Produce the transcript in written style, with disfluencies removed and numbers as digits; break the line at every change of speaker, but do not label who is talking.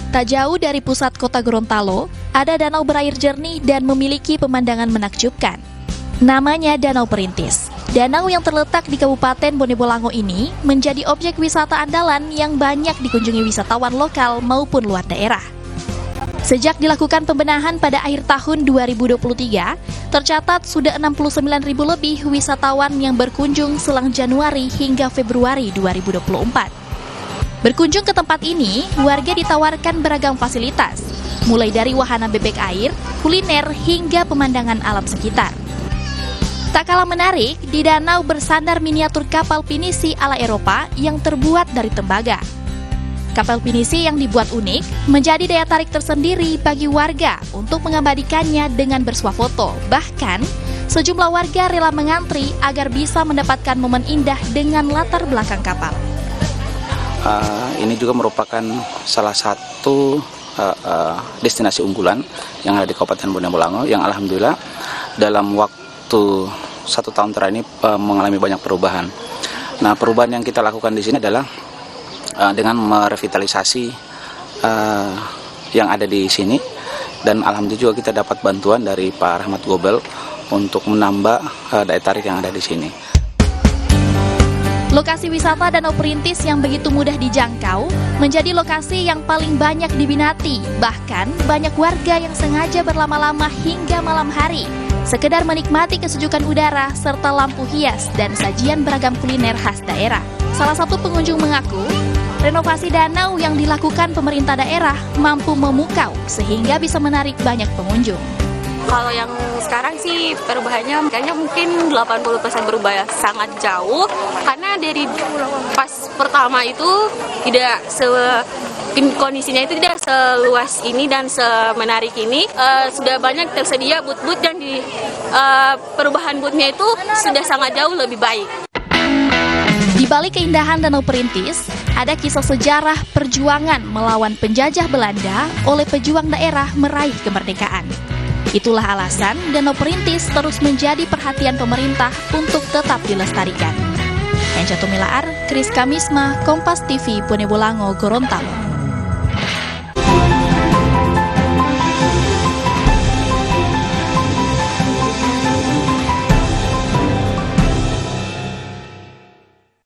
Tak jauh dari pusat kota Gorontalo, ada danau berair jernih dan memiliki pemandangan menakjubkan. Namanya Danau Perintis. Danau yang terletak di Kabupaten Bone Bolango ini menjadi objek wisata andalan yang banyak dikunjungi wisatawan lokal maupun luar daerah. Sejak dilakukan pembenahan pada akhir tahun 2023, tercatat sudah 69.000 lebih wisatawan yang berkunjung selang Januari hingga Februari 2024. Berkunjung ke tempat ini, warga ditawarkan beragam fasilitas, mulai dari wahana bebek air, kuliner, hingga pemandangan alam sekitar. Tak kalah menarik, di danau bersandar miniatur kapal pinisi ala Eropa yang terbuat dari tembaga. Kapal pinisi yang dibuat unik menjadi daya tarik tersendiri bagi warga untuk mengabadikannya dengan bersuah foto. Bahkan, sejumlah warga rela mengantri agar bisa mendapatkan momen indah dengan latar belakang kapal.
Ini juga merupakan salah satu destinasi unggulan yang ada di Kabupaten Bone Bolango yang alhamdulillah dalam waktu 1 tahun terakhir ini mengalami banyak perubahan. Nah, perubahan yang kita lakukan di sini adalah dengan merevitalisasi yang ada di sini, dan alhamdulillah juga kita dapat bantuan dari Pak Rahmat Gobel untuk menambah daya tarik yang ada di sini.
Lokasi wisata Danau Perintis yang begitu mudah dijangkau menjadi lokasi yang paling banyak diminati. Bahkan banyak warga yang sengaja berlama-lama hingga malam hari, sekedar menikmati kesejukan udara serta lampu hias dan sajian beragam kuliner khas daerah. Salah satu pengunjung mengaku, renovasi danau yang dilakukan pemerintah daerah mampu memukau sehingga bisa menarik banyak pengunjung.
Kalau yang sekarang sih perubahannya kayaknya mungkin 80% berubah ya, sangat jauh. Karena dari pas pertama itu tidak kondisinya itu tidak seluas ini dan semenarik ini. Sudah banyak tersedia booth-booth dan di perubahan boothnya itu sudah sangat jauh lebih baik.
Di balik keindahan Danau Perintis, ada kisah sejarah perjuangan melawan penjajah Belanda oleh pejuang daerah meraih kemerdekaan. Itulah alasan Danau Perintis terus menjadi perhatian pemerintah untuk tetap dilestarikan. Enca Tumilaar, Kris Kamisma, Kompas TV, Bone Bolango, Gorontalo.